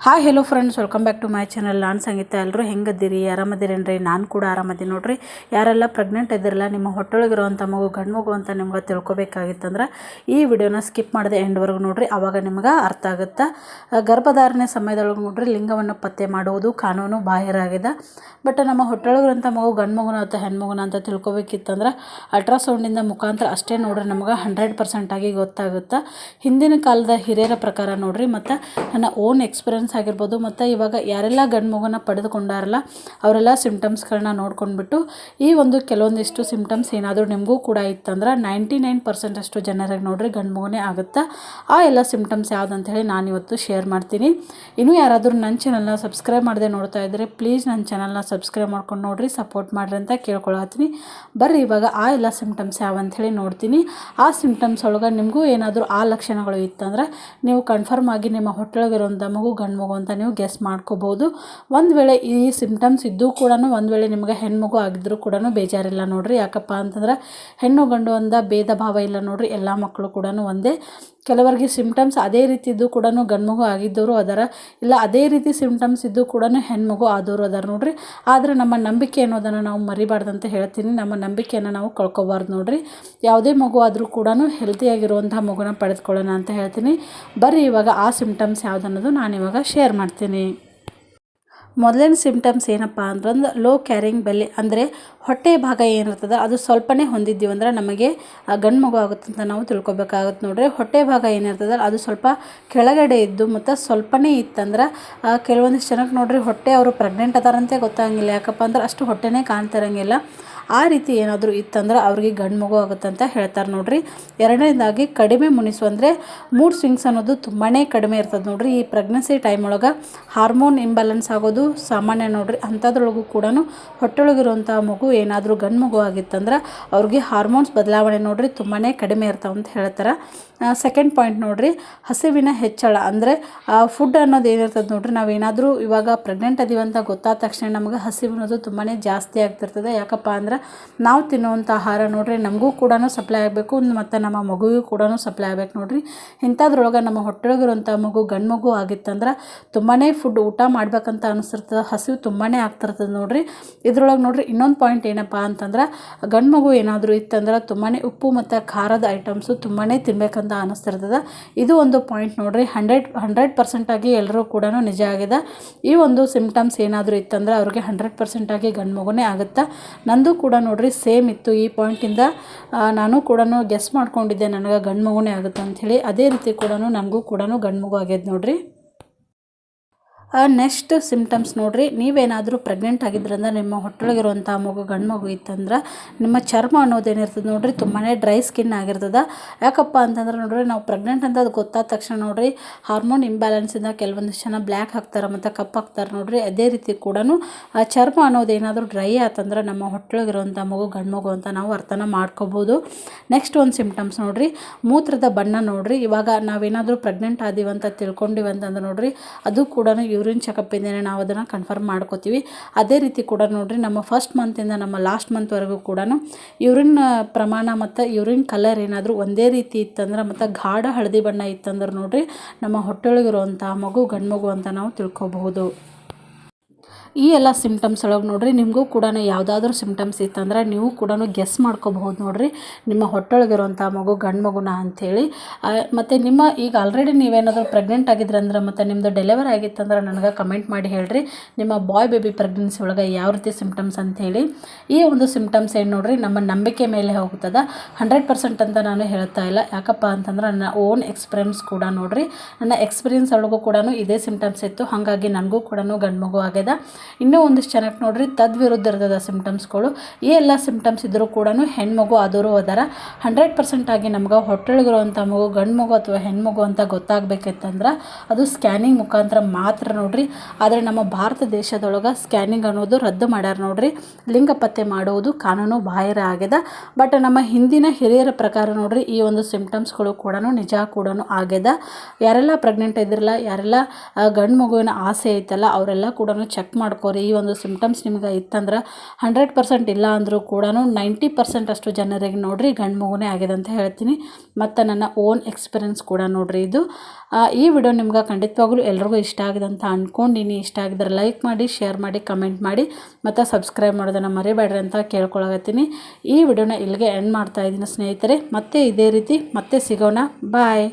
Hi hello friends, welcome back to my channel. ನಾನು ಸಂಗೀತ. ಎಲ್ಲರೂ ಹೆಂಗದಿರಿ? ಆರಾಮದಿರೇನ್ರಿ? ನಾನು ಕೂಡ ಆರಾಮದೀನಿ ನೋಡ್ರಿ. ಯಾರೆಲ್ಲ ಪ್ರೆಗ್ನೆಂಟ್ ಇದ್ದಿರಲ್ಲ, ನಿಮ್ಮ ಹೊಟ್ಟೆಯೊಳಗಿರುವಂಥ ಮಗು ಗಂಡು ಮಗು ಅಂತ ನಿಮ್ಗೆ ತಿಳ್ಕೊಬೇಕಾಗಿತ್ತಂದ್ರೆ ಈ ವಿಡಿಯೋನ ಸ್ಕಿಪ್ ಮಾಡದೆ ಎಂಡ್ವರೆಗೂ ನೋಡ್ರಿ. ಆವಾಗ ನಿಮ್ಗೆ ಅರ್ಥ ಆಗುತ್ತೆ. ಗರ್ಭಧಾರಣೆ ಸಮಯದೊಳಗೆ ನೋಡ್ರಿ ಲಿಂಗವನ್ನು ಪತ್ತೆ ಮಾಡುವುದು ಕಾನೂನು ಬಾಹಿರ ಆಗಿದೆ. ಬಟ್ ನಮ್ಮ ಹೊಟ್ಟೆಯೊಳಗಿರುವಂಥ ಮಗು ಗಂಡು ಮಗುನ ಅಥವಾ ಹೆಣ್ಮಗುನ ಅಂತ ತಿಳ್ಕೊಬೇಕಿತ್ತಂದ್ರೆ ಅಲ್ಟ್ರಾಸೌಂಡಿಂದ ಮುಖಾಂತರ ಅಷ್ಟೇ ನೋಡ್ರಿ ನಮ್ಗೆ 100% ಆಗಿ ಗೊತ್ತಾಗುತ್ತೆ. ಹಿಂದಿನ ಕಾಲದ ಹಿರಿಯರ ಪ್ರಕಾರ ನೋಡ್ರಿ, ಮತ್ತು ನನ್ನ ಓನ್ ಎಕ್ಸ್ಪೀರಿಯನ್ಸ್ ಆಗಿರ್ಬೋದು, ಮತ್ತು ಇವಾಗ ಯಾರೆಲ್ಲ ಗಂಡು ಮಗುನ ಪಡೆದುಕೊಂಡಾರಲ್ಲ ಅವರೆಲ್ಲ ಸಿಮ್ಟಮ್ಸ್ಗಳನ್ನ ನೋಡ್ಕೊಂಡ್ಬಿಟ್ಟು ಈ ಒಂದು ಕೆಲವೊಂದಿಷ್ಟು ಸಿಮ್ಟಮ್ಸ್ ಏನಾದರೂ ನಿಮಗೂ ಕೂಡ ಇತ್ತಂದ್ರೆ 99% ಅಷ್ಟು ಜನರಿಗೆ ನೋಡ್ರಿ ಗಂಡು ಮಗುನೇ ಆಗುತ್ತೆ. ಆ ಎಲ್ಲ ಸಿಮ್ಟಮ್ಸ್ ಯಾವುದಂತ ಹೇಳಿ ನಾನು ಇವತ್ತು ಶೇರ್ ಮಾಡ್ತೀನಿ. ಇನ್ನೂ ಯಾರಾದರೂ ನನ್ನ ಚಾನಲ್ನ ಸಬ್ಸ್ಕ್ರೈಬ್ ಮಾಡದೆ ನೋಡ್ತಾ ಇದ್ದರೆ ಪ್ಲೀಸ್ ನನ್ನ ಚಾನಲ್ನ ಸಬ್ಸ್ಕ್ರೈಬ್ ಮಾಡ್ಕೊಂಡು ನೋಡ್ರಿ, ಸಪೋರ್ಟ್ ಮಾಡ್ರಿ ಅಂತ ಕೇಳ್ಕೊಳತ್ತೀನಿ. ಬರ್ರಿ ಇವಾಗ ಆ ಎಲ್ಲ ಸಿಮ್ಟಮ್ಸ್ ಯಾವಂತ ಹೇಳಿ ನೋಡ್ತೀನಿ. ಆ ಸಿಮ್ಟಮ್ಸ್ ಒಳಗೆ ನಿಮಗೂ ಏನಾದರೂ ಆ ಲಕ್ಷಣಗಳು ಇತ್ತಂದ್ರೆ ನೀವು ಕನ್ಫರ್ಮ್ ಆಗಿ ನಿಮ್ಮ ಹೊಟ್ಟೆಯೊಳಗಿರುವಂಥ ಮಗು ಗಂಡು ಮಗು ಅಂತ ನೀವು ಗೆಸ್ ಮಾಡ್ಕೋಬೋದು. ಒಂದು ವೇಳೆ ಈ ಸಿಮ್ಟಮ್ಸ್ ಇದ್ದೂ ಕೂಡ ಒಂದು ವೇಳೆ ನಿಮಗೆ ಹೆಣ್ಮಗು ಆಗಿದ್ರೂ ಕೂಡ ಬೇಜಾರಿಲ್ಲ ನೋಡ್ರಿ. ಯಾಕಪ್ಪ ಅಂತಂದ್ರೆ ಹೆಣ್ಣು ಗಂಡು ಅಂದ ಭೇದ ಭಾವ ಇಲ್ಲ ನೋಡ್ರಿ, ಎಲ್ಲ ಮಕ್ಕಳು ಕೂಡ ಒಂದೇ. ಕೆಲವರಿಗೆ ಸಿಮ್ಟಮ್ಸ್ ಅದೇ ರೀತಿ ಇದ್ದು ಕೂಡ ಗಂಡು ಮಗು ಆಗಿದ್ದವರು ಅದರ, ಇಲ್ಲ ಅದೇ ರೀತಿ ಸಿಮ್ಟಮ್ಸ್ ಇದ್ದು ಕೂಡ ಹೆಣ್ಮಗು ಆದವರು ಅದಾರ ನೋಡ್ರಿ. ಆದರೆ ನಮ್ಮ ನಂಬಿಕೆ ಅನ್ನೋದನ್ನು ನಾವು ಮರಿಬಾರ್ದಂತ ಹೇಳ್ತೀನಿ. ನಮ್ಮ ನಂಬಿಕೆಯನ್ನು ನಾವು ಕಳ್ಕೊಬಾರ್ದು ನೋಡ್ರಿ. ಯಾವುದೇ ಮಗು ಆದರೂ ಕೂಡ ಹೆಲ್ತಿಯಾಗಿರುವಂಥ ಮಗುನ ಪಡೆದುಕೊಳ್ಳೋಣ ಅಂತ ಹೇಳ್ತೀನಿ. ಬರ್ರಿ ಇವಾಗ ಆ ಸಿಮ್ಟಮ್ಸ್ ಯಾವುದನ್ನೋದು ನಾನು ಇವಾಗ ಶೇರ್ ಮಾಡ್ತೀನಿ. ಮೊದಲಿನ ಸಿಮ್ಟಮ್ಸ್ ಏನಪ್ಪ ಅಂತಂದ್ರೆ ಲೋ ಕ್ಯಾರಿಂಗ್ ಬೆಲ್ಲಿ, ಅಂದರೆ ಹೊಟ್ಟೆ ಭಾಗ ಏನಿರ್ತದೆ ಅದು ಸ್ವಲ್ಪನೇ ಹೊಂದಿದ್ದೀವಿ ಅಂದ್ರೆ ನಮಗೆ ಗಂಡು ಮಗು ಆಗುತ್ತೆ ಅಂತ ನಾವು ತಿಳ್ಕೊಬೇಕಾಗುತ್ತೆ ನೋಡ್ರಿ. ಹೊಟ್ಟೆ ಭಾಗ ಏನಿರ್ತದೆ ಅದು ಸ್ವಲ್ಪ ಕೆಳಗಡೆ ಇದ್ದು ಮತ್ತು ಸ್ವಲ್ಪನೇ ಇತ್ತಂದ್ರೆ ಕೆಲವೊಂದಿಷ್ಟು ಜನಕ್ಕೆ ನೋಡ್ರಿ ಹೊಟ್ಟೆ ಅವರು ಪ್ರೆಗ್ನೆಂಟ್ ಅದಾರಂತೆ ಗೊತ್ತಾಗಂಗಿಲ್ಲ. ಯಾಕಪ್ಪ ಅಂದ್ರೆ ಅಷ್ಟು ಹೊಟ್ಟೆನೇ ಕಾಣ್ತಿರಂಗಿಲ್ಲ. ಆ ರೀತಿ ಏನಾದರೂ ಇತ್ತಂದ್ರೆ ಅವ್ರಿಗೆ ಗಂಡು ಮಗು ಆಗುತ್ತೆ ಅಂತ ಹೇಳ್ತಾರೆ ನೋಡ್ರಿ. ಎರಡನೇದಾಗಿ ಕಡಿಮೆ ಮುನಿಸು, ಅಂದರೆ ಮೂಡ್ ಸ್ವಿಂಗ್ಸ್ ಅನ್ನೋದು ತುಂಬಾ ಕಡಿಮೆ ಇರ್ತದೆ ನೋಡ್ರಿ. ಈ ಪ್ರೆಗ್ನೆನ್ಸಿ ಟೈಮ್ ಒಳಗೆ ಹಾರ್ಮೋನ್ ಇಂಬ್ಯಾಲೆನ್ಸ್ ಆಗೋದು ಸಾಮಾನ್ಯ ನೋಡ್ರಿ. ಅಂಥದ್ರೊಳಗೂ ಕೂಡ ಹೊಟ್ಟೆಯೊಳಗಿರುವಂಥ ಮಗು ಏನಾದರೂ ಗಂಡು ಮಗು ಆಗಿತ್ತಂದ್ರೆ ಅವ್ರಿಗೆ ಹಾರ್ಮೋನ್ಸ್ ಬದಲಾವಣೆ ನೋಡ್ರಿ ತುಂಬಾ ಕಡಿಮೆ ಇರ್ತಾವೆ ಅಂತ ಹೇಳ್ತಾರೆ. ಸೆಕೆಂಡ್ ಪಾಯಿಂಟ್ ನೋಡ್ರಿ, ಹಸಿವಿನ ಹೆಚ್ಚಳ, ಅಂದರೆ ಫುಡ್ ಅನ್ನೋದು ಏನಿರ್ತದೆ ನೋಡ್ರಿ. ನಾವೇನಾದರೂ ಇವಾಗ ಪ್ರೆಗ್ನೆಂಟ್ ಅದೀವಿ ಅಂತ ಗೊತ್ತಾದ ತಕ್ಷಣ ನಮಗೆ ಹಸಿವು ಅನ್ನೋದು ತುಂಬಾ ಜಾಸ್ತಿ ಆಗ್ತಿರ್ತದೆ. ಯಾಕಪ್ಪ ಅಂದ್ರೆ ನಾವು ತಿನ್ನುವಂಥ ಆಹಾರ ನೋಡ್ರಿ ನಮಗೂ ಕೂಡ ಸಪ್ಲೈ ಆಗಬೇಕು, ಮತ್ತು ನಮ್ಮ ಮಗುವಿಗೂ ಕೂಡ ಸಪ್ಲೈ ಆಗಬೇಕು ನೋಡ್ರಿ. ಇಂಥದ್ರೊಳಗೆ ನಮ್ಮ ಹೊಟ್ಟೆಯೊಳಗಿರುವಂಥ ಮಗು ಗಂಡು ಮಗು ಆಗಿತ್ತಂದ್ರೆ ತುಂಬಾ ಫುಡ್ ಊಟ ಮಾಡ್ಬೇಕಂತ ಅನಿಸ್ತಿರ್ತದೆ, ಹಸಿವು ತುಂಬಾ ಆಗ್ತಿರ್ತದೆ ನೋಡ್ರಿ. ಇದ್ರೊಳಗೆ ನೋಡ್ರಿ ಇನ್ನೊಂದು ಪಾಯಿಂಟ್ ಏನಪ್ಪ ಅಂತಂದ್ರೆ ಗಂಡು ಮಗು ಏನಾದರೂ ಇತ್ತಂದ್ರೆ ತುಂಬಾ ಉಪ್ಪು ಮತ್ತು ಖಾರದ ಐಟಮ್ಸು ತುಂಬಾ ತಿನ್ಬೇಕಂತ ಅನಿಸ್ತಿರ್ತದೆ. ಇದು ಒಂದು ಪಾಯಿಂಟ್ ನೋಡ್ರಿ. 100% ಆಗಿ ಎಲ್ಲರೂ ಕೂಡ ನಿಜ ಆಗಿದೆ. ಈ ಒಂದು ಸಿಮ್ಟಮ್ಸ್ ಏನಾದರೂ ಇತ್ತಂದ್ರೆ ಅವ್ರಿಗೆ 100% ಆಗಿ ಗಂಡು ಮಗುನೇ ಆಗುತ್ತೆ. ನಂದು ಕೂಡ ನೋಡ್ರಿ ಸೇಮ್ ಇತ್ತು. ಈ ಪಾಯಿಂಟಿಂದ ನಾನು ಕೂಡ ಗೆಸ್ ಮಾಡ್ಕೊಂಡಿದ್ದೆ ನನಗೆ ಗಂಡು ಮಗುನೇ ಆಗುತ್ತೆ ಅಂಥೇಳಿ. ಅದೇ ರೀತಿ ಕೂಡ ನನಗೂ ಕೂಡ ಗಂಡು ಮಗು ಆಗ್ಯದ ನೋಡ್ರಿ. ನೆಕ್ಸ್ಟ್ ಸಿಮ್ಟಮ್ಸ್ ನೋಡ್ರಿ, ನೀವೇನಾದರೂ ಪ್ರೆಗ್ನೆಂಟ್ ಆಗಿದ್ರಿಂದ ನಿಮ್ಮ ಹೊಟ್ಟೆಯೊಳಗಿರುವಂಥ ಮಗು ಗಂಡು ಮಗು ಇತ್ತಂದ್ರೆ ನಿಮ್ಮ ಚರ್ಮ ಅನ್ನೋದೇನಿರ್ತದೆ ನೋಡ್ರಿ ತುಂಬಾ ಡ್ರೈ ಸ್ಕಿನ್ ಆಗಿರ್ತದೆ. ಯಾಕಪ್ಪ ಅಂತಂದ್ರೆ ನೋಡ್ರಿ ನಾವು ಪ್ರೆಗ್ನೆಂಟ್ ಅಂತ ಅದು ಗೊತ್ತಾದ ತಕ್ಷಣ ನೋಡ್ರಿ ಹಾರ್ಮೋನ್ ಇಂಬ್ಯಾಲೆನ್ಸಿಂದ ಕೆಲವೊಂದಿಷ್ಟು ಜನ ಬ್ಲ್ಯಾಕ್ ಹಾಕ್ತಾರೆ ಮತ್ತು ಕಪ್ಪು ಹಾಕ್ತಾರೆ ನೋಡ್ರಿ. ಅದೇ ರೀತಿ ಕೂಡ ಚರ್ಮ ಅನ್ನೋದೇನಾದರೂ ಡ್ರೈ ಆತಂದ್ರೆ ನಮ್ಮ ಹೊಟ್ಟೆಯೊಳಗಿರುವಂಥ ಮಗು ಗಂಡು ಮಗು ಅಂತ ನಾವು ಅರ್ಥನ ಮಾಡ್ಕೋಬೋದು. ನೆಕ್ಸ್ಟ್ ಒಂದು ಸಿಮ್ಟಮ್ಸ್ ನೋಡ್ರಿ, ಮೂತ್ರದ ಬಣ್ಣ ನೋಡ್ರಿ. ಇವಾಗ ನಾವೇನಾದರೂ ಪ್ರೆಗ್ನೆಂಟ್ ಆದೀವಿ ಅಂತ ತಿಳ್ಕೊಂಡಿವಿ ಅಂತಂದ್ರೆ ನೋಡ್ರಿ ಅದು ಕೂಡ ಯೂರಿನ್ ಚೆಕಪ್ಪಿಂದನೇ ನಾವು ಅದನ್ನು ಕನ್ಫರ್ಮ್ ಮಾಡ್ಕೋತೀವಿ. ಅದೇ ರೀತಿ ಕೂಡ ನೋಡ್ರಿ ನಮ್ಮ ಫಸ್ಟ್ ಮಂತಿಂದ ನಮ್ಮ ಲಾಸ್ಟ್ ಮಂತ್ವರೆಗೂ ಕೂಡ ಯೂರಿನ್ ಪ್ರಮಾಣ ಮತ್ತು ಯೂರಿನ್ ಕಲರ್ ಏನಾದರೂ ಒಂದೇ ರೀತಿ ಇತ್ತಂದ್ರೆ ಮತ್ತು ಗಾಢ ಹಳದಿ ಬಣ್ಣ ಇತ್ತಂದ್ರೆ ನೋಡ್ರಿ ನಮ್ಮ ಹೊಟ್ಟೆಯೊಳಗಿರುವಂಥ ಮಗು ಗಂಡು ಮಗು ಅಂತ ನಾವು ತಿಳ್ಕೊಬಹುದು. ಈ ಎಲ್ಲ ಸಿಮ್ಟಮ್ಸ್ ಒಳಗೆ ನೋಡ್ರಿ ನಿಮಗೂ ಕೂಡ ಯಾವುದಾದ್ರೂ ಸಿಮ್ಟಮ್ಸ್ ಇತ್ತಂದ್ರೆ ನೀವು ಕೂಡ ಗೆಸ್ ಮಾಡ್ಕೋಬಹುದು ನೋಡ್ರಿ ನಿಮ್ಮ ಹೊಟ್ಟೆಯೊಳಗಿರುವಂಥ ಮಗು ಗಂಡು ಮಗುನ ಅಂಥೇಳಿ. ಮತ್ತು ನಿಮ್ಮ ಈಗ ಆಲ್ರೆಡಿ ನೀವೇನಾದರೂ ಪ್ರೆಗ್ನೆಂಟ್ ಆಗಿದ್ರಂದ್ರೆ ಮತ್ತು ನಿಮ್ಮದು ಡೆಲಿವರಿ ಆಗಿತ್ತಂದ್ರೆ ನನಗೆ ಕಮೆಂಟ್ ಮಾಡಿ ಹೇಳ್ರಿ ನಿಮ್ಮ ಬಾಯ್ ಬೇಬಿ ಪ್ರೆಗ್ನೆನ್ಸಿ ಒಳಗೆ ಯಾವ ರೀತಿ ಸಿಮ್ಟಮ್ಸ್ ಅಂಥೇಳಿ. ಈ ಒಂದು ಸಿಮ್ಟಮ್ಸ್ ಏನು ನೋಡ್ರಿ ನಮ್ಮ ನಂಬಿಕೆ ಮೇಲೆ ಹೋಗ್ತದೆ. 100% ಅಂತ ನಾನು ಹೇಳ್ತಾ ಇಲ್ಲ. ಯಾಕಪ್ಪ ಅಂತಂದ್ರೆ ನನ್ನ ಓನ್ ಎಕ್ಸ್ಪೀರಿಯನ್ಸ್ ಕೂಡ ನೋಡ್ರಿ, ನನ್ನ ಎಕ್ಸ್ಪೀರಿಯನ್ಸ್ ಒಳಗೂ ಕೂಡ ಇದೇ ಸಿಮ್ಟಮ್ಸ್ ಇತ್ತು. ಹಾಗಾಗಿ ನನಗೂ ಕೂಡ ಗಂಡು ಮಗು ಆಗ್ಯದ. ಇನ್ನೂ ಒಂದಿಷ್ಟು ಜನಕ್ಕೆ ನೋಡ್ರಿ ತದ್ವಿರುದ್ಧ ಇರ್ತದ ಸಿಮ್ಟಮ್ಸ್ಗಳು. ಈ ಎಲ್ಲ ಸಿಮ್ಟಮ್ಸ್ ಇದ್ದರೂ ಕೂಡ ಹೆಣ್ಮಗು ಆದವರು ಅದರ 100% ಆಗಿ ನಮ್ಗೆ ಹೊಟ್ಟೆಯೊಳಗಿರುವಂಥ ಮಗು ಗಂಡು ಮಗು ಅಥವಾ ಹೆಣ್ಮಗು ಅಂತ ಗೊತ್ತಾಗಬೇಕಿತ್ತಂದ್ರೆ ಅದು ಸ್ಕ್ಯಾನಿಂಗ್ ಮುಖಾಂತರ ಮಾತ್ರ ನೋಡ್ರಿ. ಆದರೆ ನಮ್ಮ ಭಾರತ ದೇಶದೊಳಗೆ ಸ್ಕ್ಯಾನಿಂಗ್ ಅನ್ನೋದು ರದ್ದು ಮಾಡ್ಯಾರ ನೋಡ್ರಿ. ಲಿಂಗ ಪತ್ತೆ ಮಾಡುವುದು ಕಾನೂನು ಬಾಹಿರ ಆಗಿದೆ. ಬಟ್ ನಮ್ಮ ಹಿಂದಿನ ಹಿರಿಯರ ಪ್ರಕಾರ ನೋಡ್ರಿ ಈ ಒಂದು ಸಿಮ್ಟಮ್ಸ್ಗಳು ಕೂಡ ನಿಜ ಕೂಡ ಆಗ್ಯದ. ಯಾರೆಲ್ಲ ಪ್ರೆಗ್ನೆಂಟ್ ಇದ್ದಿರಲ್ಲ, ಯಾರೆಲ್ಲ ಗಂಡು ಮಗುವಿನ ಆಸೆ ಐತಲ್ಲ ಅವರೆಲ್ಲ ಕೂಡ ಚೆಕ್ ಮಾಡ್ಕೋರಿ. ಈ ಒಂದು ಸಿಮ್ಟಮ್ಸ್ ನಿಮ್ಗೆ ಇತ್ತಂದ್ರೆ 100% ಇಲ್ಲ ಅಂದರೂ ಕೂಡ 90% ಅಷ್ಟು ಜನರಿಗೆ ನೋಡ್ರಿ ಗಂಡು ಮಗುನೇ ಆಗಿದೆ ಅಂತ ಹೇಳ್ತೀನಿ. ಮತ್ತು ನನ್ನ ಓನ್ ಎಕ್ಸ್ಪೀರಿಯನ್ಸ್ ಕೂಡ ನೋಡ್ರಿ ಇದು. ಈ ವಿಡಿಯೋ ನಿಮ್ಗೆ ಖಂಡಿತವಾಗ್ಲೂ ಎಲ್ರಿಗೂ ಇಷ್ಟ ಆಗಿದೆ ಅಂತ ಅಂದ್ಕೊಂಡಿನಿ. ಇಷ್ಟ ಆಗಿದ್ರೆ ಲೈಕ್ ಮಾಡಿ, ಶೇರ್ ಮಾಡಿ, ಕಮೆಂಟ್ ಮಾಡಿ ಮತ್ತು ಸಬ್ಸ್ಕ್ರೈಬ್ ಮಾಡೋದನ್ನು ಮರಿಬೇಡ್ರಿ ಅಂತ ಕೇಳ್ಕೊಳಕತ್ತೀನಿ. ಈ ವಿಡಿಯೋನ ಇಲ್ಲಿಗೆ ಎಂಡ್ ಮಾಡ್ತಾ ಇದ್ದೀನಿ ಸ್ನೇಹಿತರೆ. ಮತ್ತೆ ಇದೇ ರೀತಿ ಮತ್ತೆ ಸಿಗೋಣ. ಬಾಯ್.